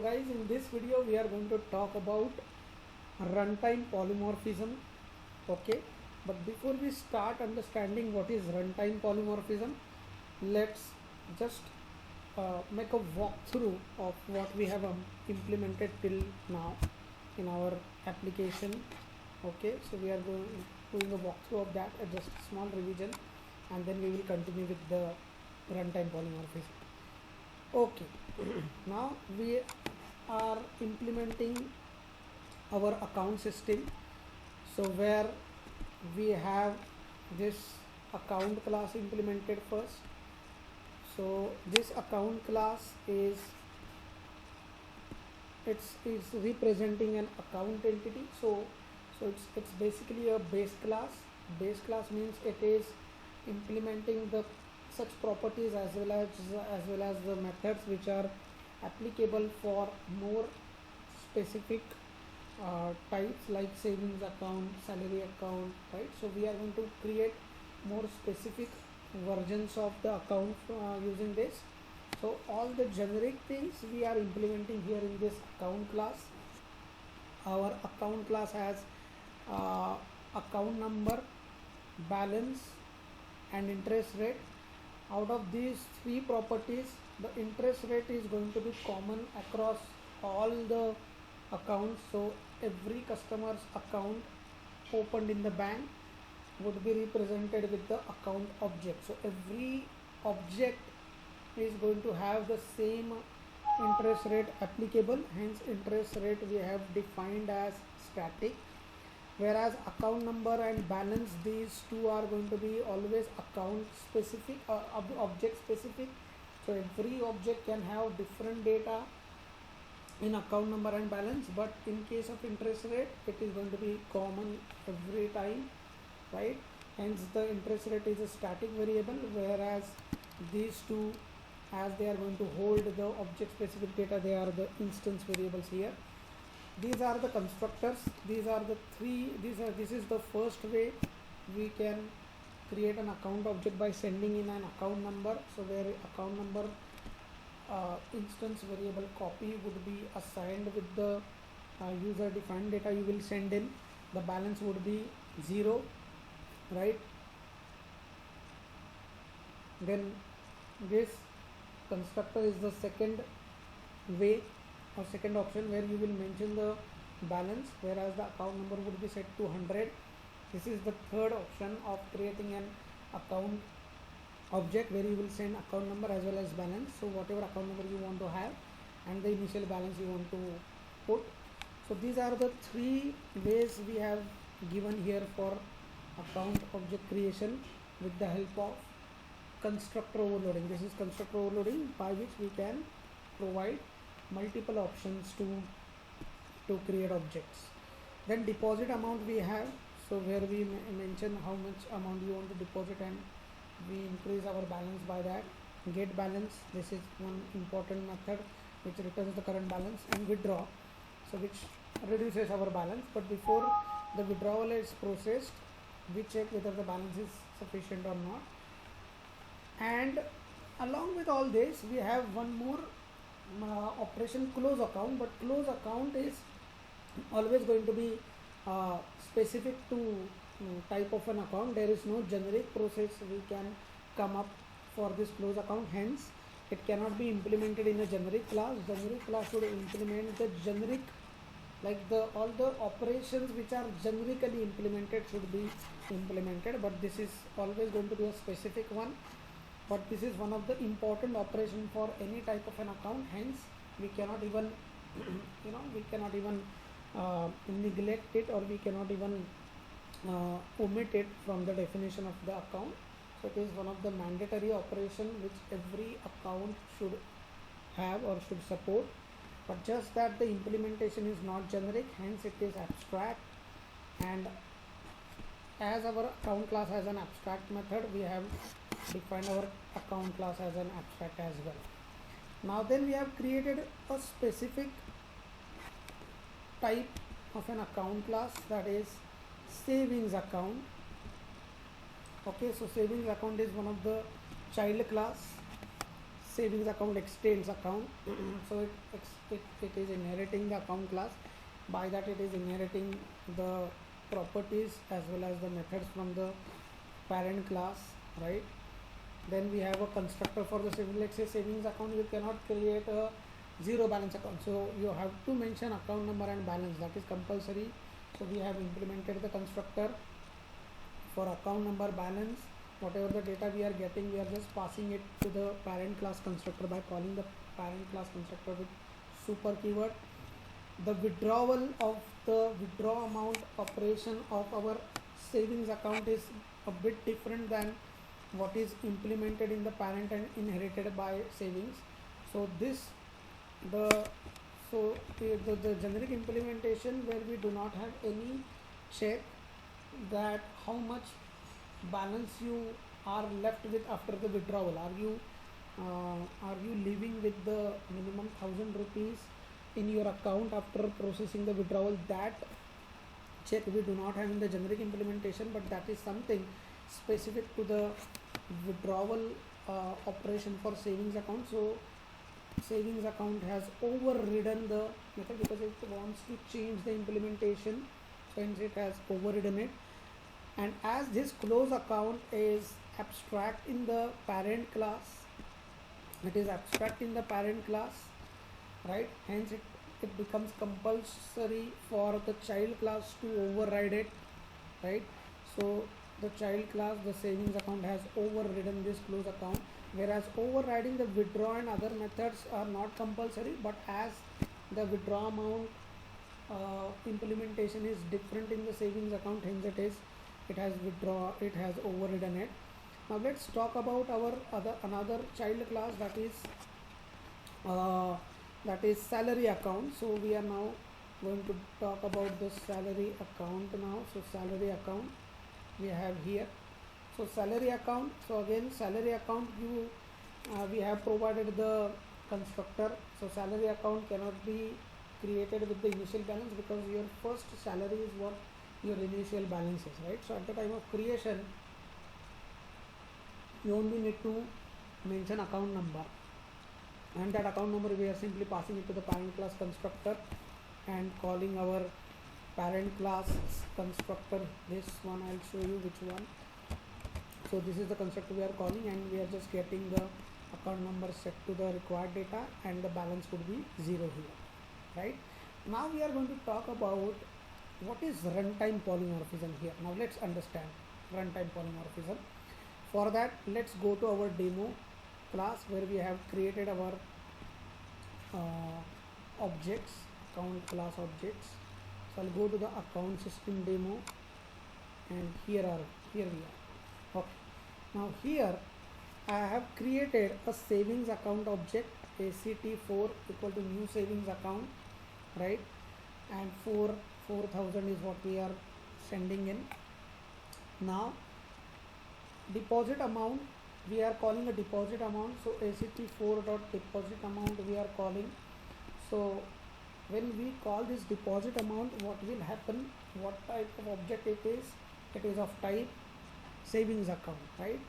guys, in this video we are going to talk about runtime polymorphism. Okay, but before we start understanding what is runtime polymorphism, let's just make a walkthrough of what we have implemented till now in our application. Okay, so we are doing a walkthrough of that, just a small revision, and then we will continue with the runtime polymorphism. Okay, now we are implementing our account system. So where we have this account class implemented first. So this account class is representing an account entity. So it's basically a base class. Base class means it is implementing the such properties as well as the methods which are applicable for more specific types like savings account, salary account, right? So we are going to create more specific versions of the account using this. So all the generic things we are implementing here in this account class. Our account class has account number, balance and interest rate. Out of these three properties, the interest rate is going to be common across all the accounts. So every customer's account opened in the bank would be represented with the account object. So every object is going to have the same interest rate applicable, hence interest rate we have defined as static, whereas account number and balance, these two are going to be always account specific or object specific. So every object can have different data in account number and balance, but in case of interest rate it is going to be common every time, right? Hence the interest rate is a static variable, whereas these two, as they are going to hold the object specific data, they are the instance variables here. These are the constructors. These are the three. This is the first way we can create an account object by sending in an account number. So where account number instance variable copy would be assigned with the user defined data you will send in. The balance would be 0, right? Then this constructor is the second way or second option where you will mention the balance, whereas the account number would be set to 100. This is the third option of creating an account object where you will send account number as well as balance. So whatever account number you want to have and the initial balance you want to put. So these are the three ways we have given here for account object creation with the help of constructor overloading. This is constructor overloading, by which we can provide multiple options to create objects. Then deposit amount we have, so where we mention how much amount you want to deposit and we increase our balance by that. Get balance, this is one important method which returns the current balance, and withdraw, so which reduces our balance. But before the withdrawal is processed, we check whether the balance is sufficient or not. And along with all this, we have one more operation, close account. But close account is always going to be specific to type of an account. There is no generic process we can come up for this close account, hence it cannot be implemented in a generic class. Generic class should implement the generic, like all the operations which are generically implemented should be implemented, but this is always going to be a specific one. But this is one of the important operation for any type of an account, hence we cannot even we cannot even neglect it, or we cannot even omit it from the definition of the account. So it is one of the mandatory operation which every account should have or should support, but just that the implementation is not generic, hence it is abstract. And as our account class has an abstract method, we have defined our account class as an abstract as well. Now then we have created a specific type of an account class, that is savings account. Okay, so savings account is one of the child class. Savings account extends account. So it it is inheriting the account class. By that it is inheriting the properties as well as the methods from the parent class, right? Then we have a constructor for the savings. Let's say savings account, you cannot create a zero balance account, so you have to mention account number and balance, that is compulsory. So we have implemented the constructor for account number, balance, whatever the data we are getting, we are just passing it to the parent class constructor by calling the parent class constructor with super keyword. The withdrawal of the withdraw amount operation of our savings account is a bit different than what is implemented in the parent and inherited by savings. So this the the generic implementation where we do not have any check that how much balance you are left with after the withdrawal. Are you leaving with the minimum 1,000 rupees in your account after processing the withdrawal? That check we do not have in the generic implementation, but that is something specific to the withdrawal operation for savings account. So savings account has overridden the method because it wants to change the implementation, hence it has overridden it. And as this close account is abstract in the parent class, it is abstract in the parent class, right? Hence it becomes compulsory for the child class to override it, right? So the child class, the savings account, has overridden this close account, whereas overriding the withdraw and other methods are not compulsory, but as the withdraw amount implementation is different in the savings account, hence it has overridden it. Now let's talk about our another child class, that is salary account. So we are now going to talk about the salary account now. So salary account we have here. So salary account, so again salary account, we have provided the constructor. So salary account cannot be created with the initial balance because your first salary is what your initial balance is, right? So at the time of creation you only need to mention account number, and that account number we are simply passing it to the parent class constructor and calling our parent class constructor. This one I'll show you which one. So this is the constructor we are calling, and we are just getting the account number set to the required data, and the balance would be 0 here, right? Now we are going to talk about what is runtime polymorphism here. Now let's understand runtime polymorphism. For that, let's go to our demo class where we have created our objects, account class objects. So I'll go to the account system demo, and here we are. Okay. Now here I have created a savings account object, ACT4 equal to new savings account, right? And 4,000 is what we are sending in. Now deposit amount, we are calling a deposit amount. So ACT4 dot deposit amount we are calling. So when we call this deposit amount, what will happen, what type of object it is of type savings account, right?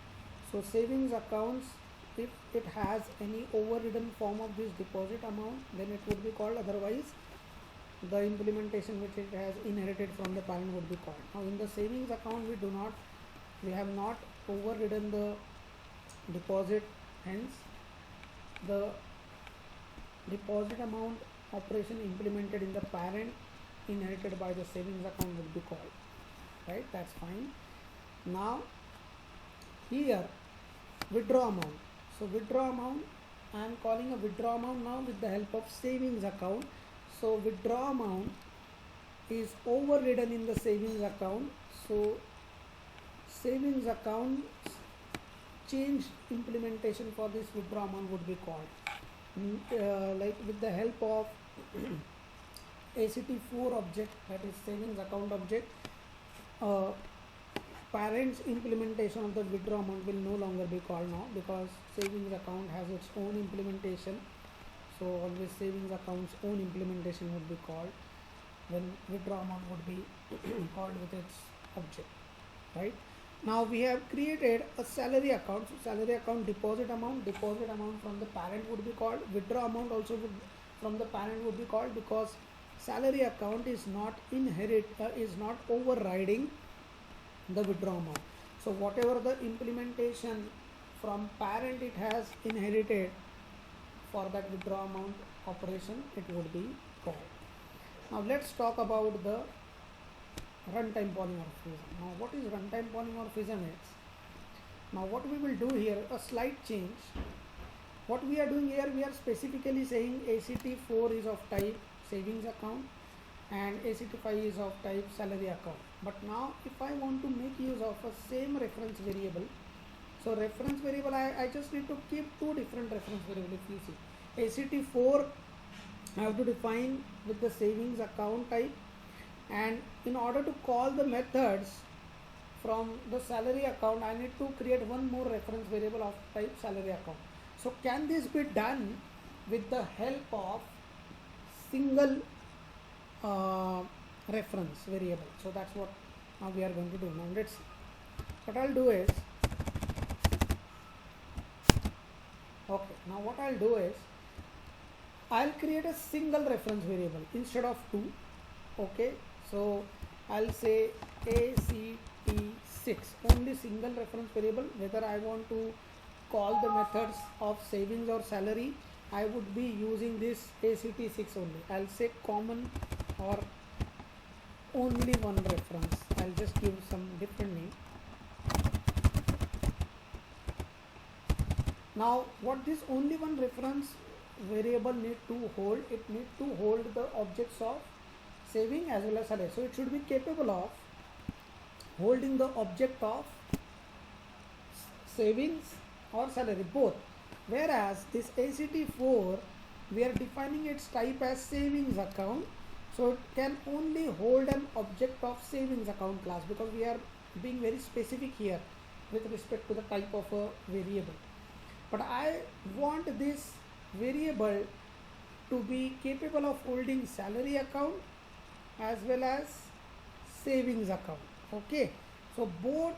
So savings accounts, if it has any overridden form of this deposit amount, then it would be called, otherwise the implementation which it has inherited from the parent would be called. Now in the savings account we have not overridden the deposit, hence the deposit amount operation implemented in the parent inherited by the savings account would be called, right? That's fine. Now here withdraw amount. So withdraw amount, I am calling a withdraw amount now with the help of savings account. So withdraw amount is overridden in the savings account. So savings account change implementation for this withdraw amount would be called like with the help of ACT4 object, that is savings account object, parent's implementation of the withdraw amount will no longer be called now, because savings account has its own implementation. So always savings account's own implementation would be called when withdraw amount would be called with its object, right? Now we have created a salary account. So salary account deposit amount from the parent would be called. Withdraw amount also would, from the parent would be called, because salary account is not is not overriding the withdraw amount. So whatever the implementation from parent it has inherited for that withdraw amount operation, it would be called. Now let's talk about the runtime polymorphism. Now what is runtime polymorphism is, now what we will do here, a slight change. What we are doing here, we are specifically saying ACT4 is of type savings account and ACT5 is of type salary account. But now if I want to make use of a same reference variable, so reference variable, I just need to keep two different reference variables. If you see ACT4 I have to define with the savings account type, and in order to call the methods from the salary account, I need to create one more reference variable of type salary account. So can this be done with the help of single reference variable? So that's what now we are going to do. Now let's see. What I'll do is, okay, now what I'll do is, I'll create a single reference variable instead of two. Okay, so I'll say ACT6, only single reference variable. Whether I want to call the methods of savings or salary, I would be using this ACT6 only. I'll say common or only one reference. I'll just give some different name. Now what this only one reference variable need to hold, it need to hold the objects of saving as well as salary. So it should be capable of holding the object of savings or salary, both. Whereas this ACT4, we are defining its type as savings account, so it can only hold an object of savings account class, because we are being very specific here with respect to the type of a variable. But I want this variable to be capable of holding salary account as well as savings account. Okay, so both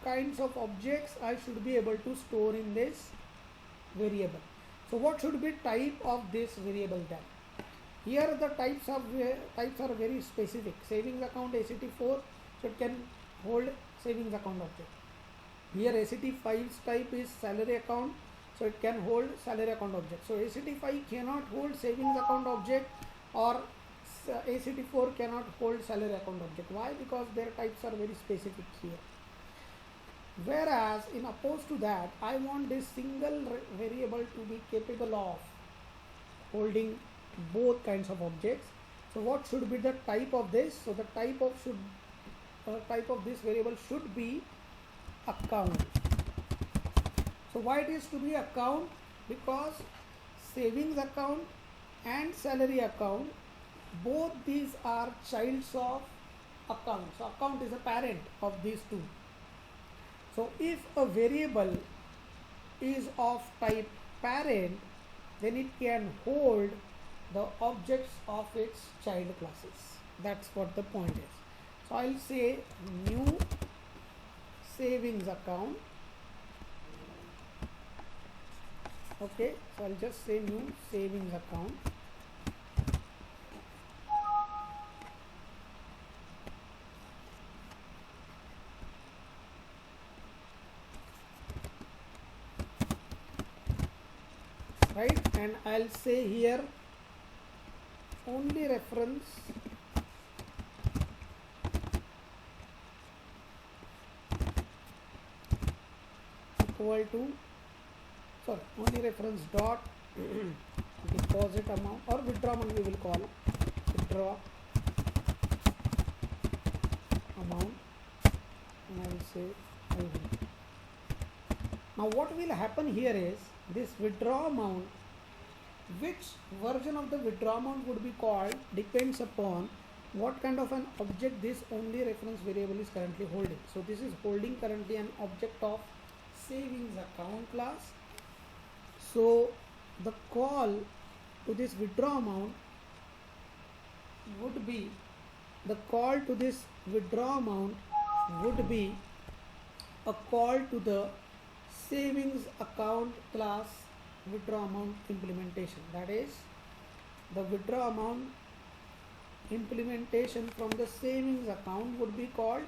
kinds of objects I should be able to store in this variable. So what should be type of this variable then? Here the types are very specific. Savings account ACT4, so it can hold savings account object. Here ACT5's type is salary account, so it can hold salary account object. So ACT5 cannot hold savings account object, or ACT4 cannot hold salary account object. Why? Because their types are very specific here. Whereas in opposed to that, I want this single variable to be capable of holding both kinds of objects. So what should be the type of this? So the type of this variable should be account. So why it is to be account? Because savings account and salary account, both these are childs of account. So account is a parent of these two. So if a variable is of type parent, then it can hold the objects of its child classes. That's what the point is. So I'll say new savings account. Okay, so I'll just say new savings account. Right, and I'll say here only reference equal to, sorry, only reference dot deposit amount or withdraw amount, we will call withdraw amount, and I will say IV. Now what will happen here is, this withdraw amount, which version of the withdraw amount would be called depends upon what kind of an object this only reference variable is currently holding. So this is holding currently an object of savings account class. So the call to this withdraw amount would be, a call to the savings account class withdraw amount implementation. That is, the withdraw amount implementation from the savings account would be called,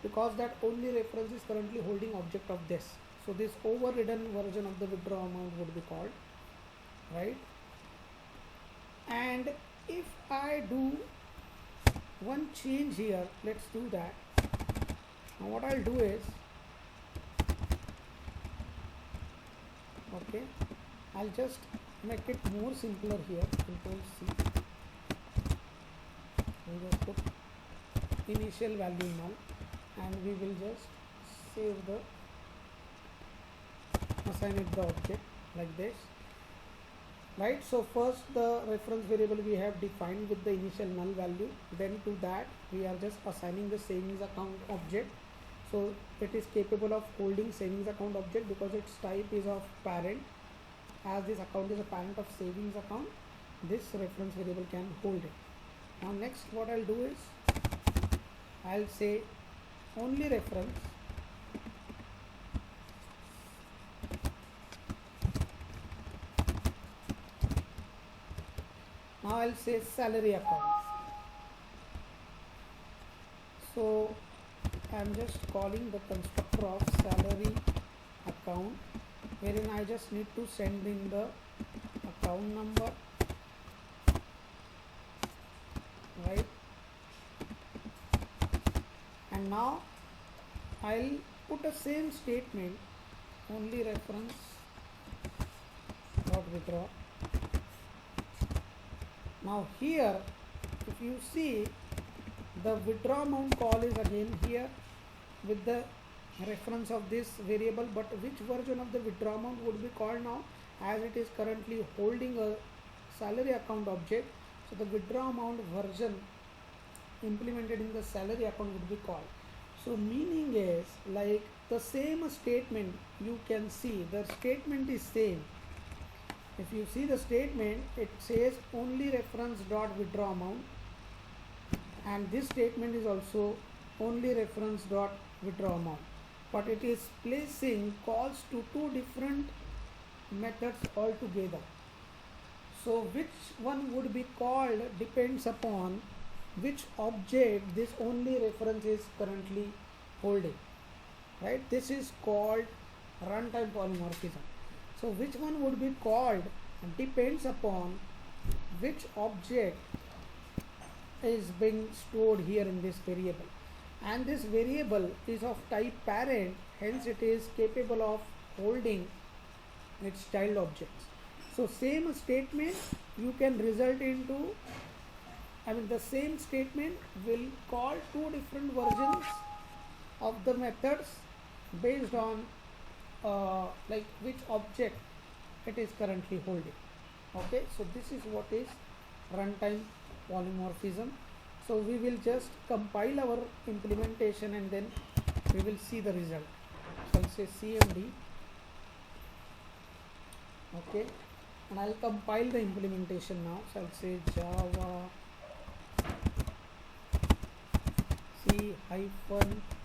because that only reference is currently holding object of this. So this overridden version of the withdraw amount would be called, right? And if I do one change here, let's do that. Now what I'll do is, okay, I'll just make it more simpler here. Control C. We'll just put initial value null, and we will just save the, assign it the object like this, right? So first the reference variable we have defined with the initial null value, then to that we are just assigning the savings account object. So it is capable of holding savings account object because its type is of parent. As this account is a parent of savings account, this reference variable can hold it. Now next what I'll do is, I'll say only reference now I'll say salary account. So I'm just calling the constructor of salary account, wherein I just need to send in the account number, right? And now I'll put a same statement, only reference dot withdraw. Now here if you see, the withdraw amount call is again here with the reference of this variable, but which version of the withdraw amount would be called now, as it is currently holding a salary account object. So the withdraw amount version implemented in the salary account would be called. So meaning is, like the same statement, you can see the statement is same. If you see the statement, it says only reference dot withdraw amount, and this statement is also only reference dot withdraw amount, but it is placing calls to two different methods altogether. So which one would be called depends upon which object this only reference is currently holding, right? This is called runtime polymorphism. So which one would be called depends upon which object is being stored here in this variable, and this variable is of type parent, hence it is capable of holding its child objects. So same statement you can result into, the same statement will call two different versions of the methods based on like which object it is currently holding. Okay, so this is what is runtime polymorphism. So we will just compile our implementation and then we will see the result. So I'll say cmd, okay, and I'll compile the implementation now. So I'll say java c-cp,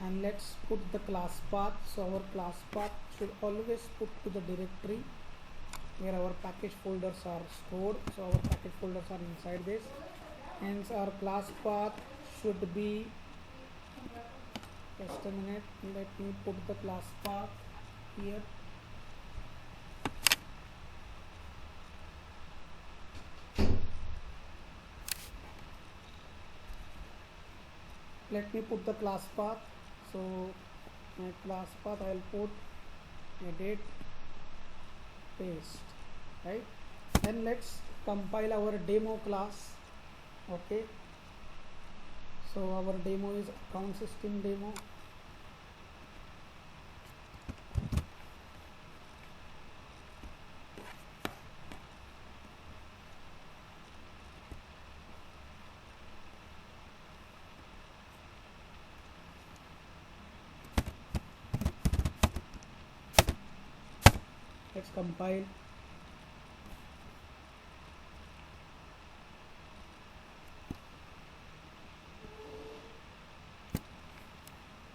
and let's put the class path. So our class path should always put to the directory where our package folders are stored. So our package folders are inside this, hence our class path should be, just a minute, let me put the class path here. Let me put the class path. So my class path I will put edit paste, right? Then let's compile our demo class. Okay, so our demo is account system demo. Let's compile.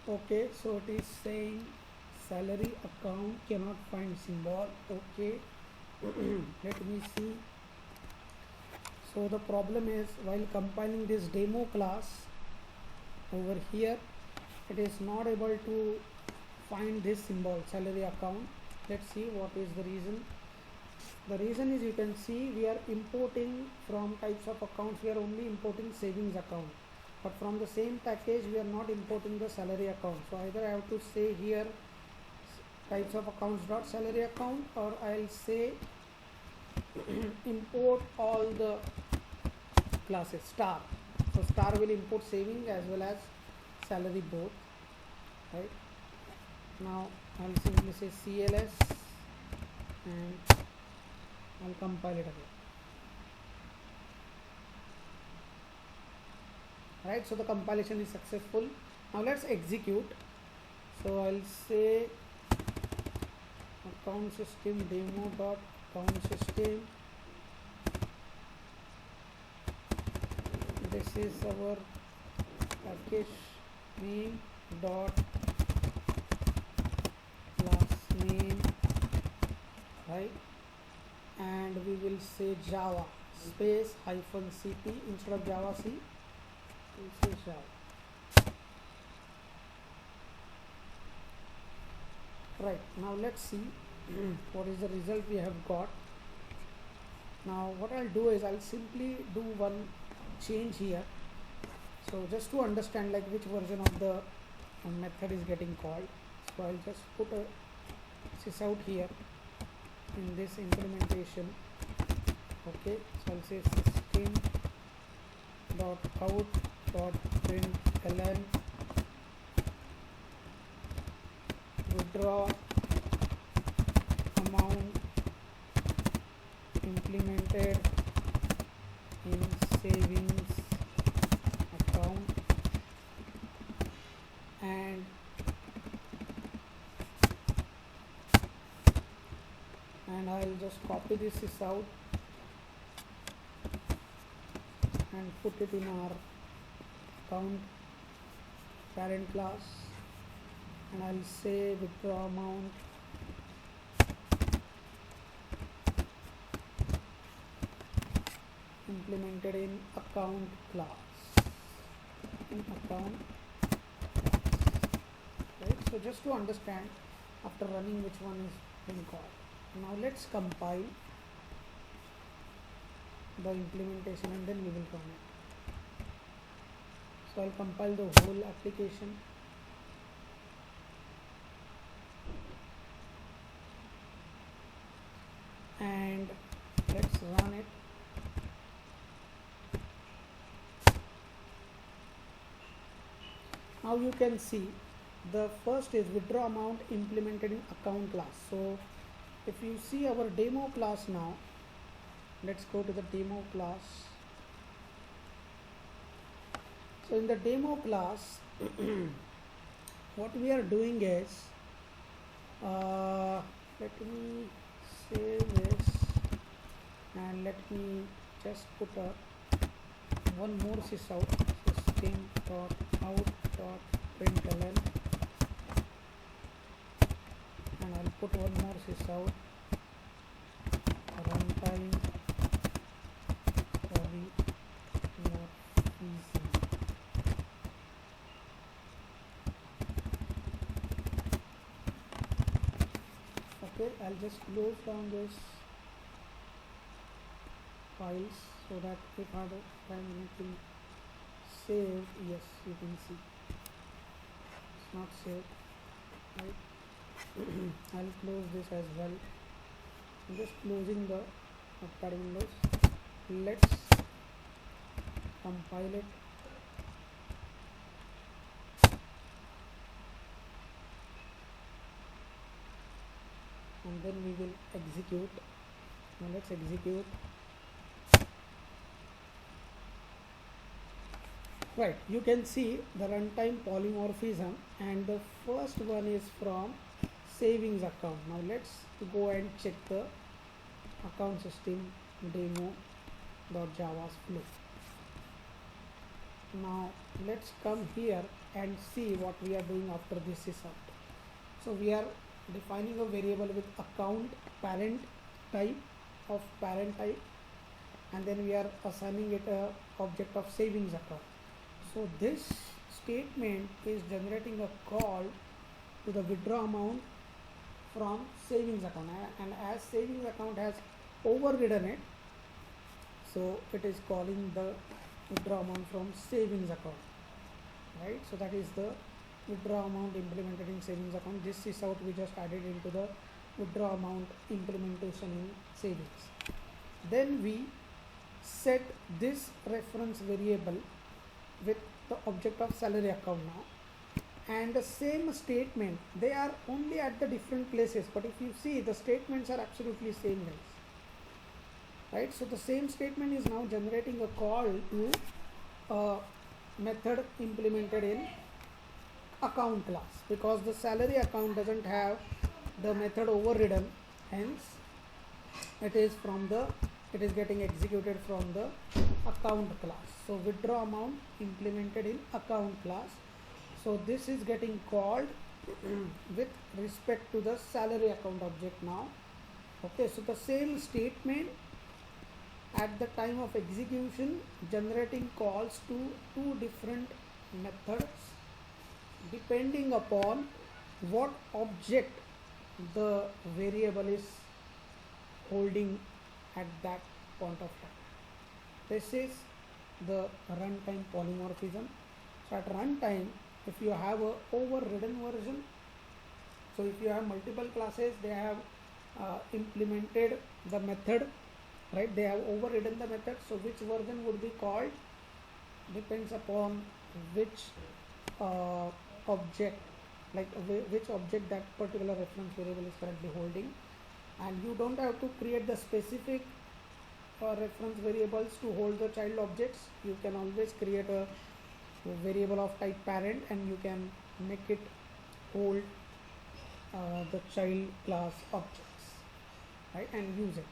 Okay, so it is saying salary account cannot find symbol. Okay, let me see. So the problem is, while compiling this demo class over here, it is not able to find this symbol salary account. Let's see what is the reason. The reason is, you can see we are importing from types of accounts, we are only importing savings account, but from the same package we are not importing the salary account. So either I have to say here types of accounts dot salary account, or I'll say import all the classes star. So star will import saving as well as salary both, right? Now I'll simply say CLS and I'll compile it again. Right, so the compilation is successful. Now let's execute. So I'll say account system demo dot account system. This is our package name dot class name, right? And we will say Java space hyphen CP instead of Java C. We'll say Java. Right, now let's see what is the result we have got. Now what I'll do is I'll simply do one change here. So just to understand like which version of the method is getting called. So I'll just put a sys out here in this implementation. Okay, so I'll say system dot out dot println withdraw amount implemented in savings account, and I'll just copy this out and put it in our account parent class, and I'll say withdraw amount implemented in account class, right? So just to understand after running which one is being called. Now let's compile the implementation and then we will run it. So I'll compile the whole application. And let's run it. Now you can see the first is withdraw amount implemented in account class. So if you see our demo class now, let's go to the demo class. So in the demo class, what we are doing is, let me save this and let me just put one more sys out, system dot out dot println, and I'll put one more sys out, runtime sorry not easy. Okay, I'll just close down this files so that if I find anything saved, yes, you can see it's not saved, right? I'll close this as well. I'm just closing the notepad windows. Let's compile it. And then we will execute. Now let's execute. Right, you can see the runtime polymorphism, and the first one is from savings account. Now let's go and check the account system demo.java's flow. Now let's come here and see what we are doing after this is out. So we are defining a variable with account parent type of parent type, and then we are assigning it a object of savings account. So this statement is generating a call to the withdraw amount from savings account, and as savings account has overridden it, so it is calling the withdraw amount from savings account, right? So that is the withdraw amount implemented in savings account. This is what we just added into the withdraw amount implementation in savings. Then we set this reference variable with the object of salary account now, and the same statement, they are only at the different places, but if you see, the statements are absolutely same, guys, right? So the same statement is now generating a call to a method implemented in account class, because the salary account doesn't have the method overridden, hence it is getting executed from the account class. So withdraw amount implemented in account class, so this is getting called with respect to the salary account object now. Okay, so the same statement at the time of execution generating calls to two different methods depending upon what object the variable is holding at that point of time. This is the runtime polymorphism. So at runtime, if you have a overridden version, so if you have multiple classes, they have implemented the method, right? They have overridden the method. So which version would be called depends upon which object, like which object that particular reference variable is currently holding. And you don't have to create the specific reference variables to hold the child objects. You can always create a variable of type parent, and you can make it hold the child class objects, right, and use it.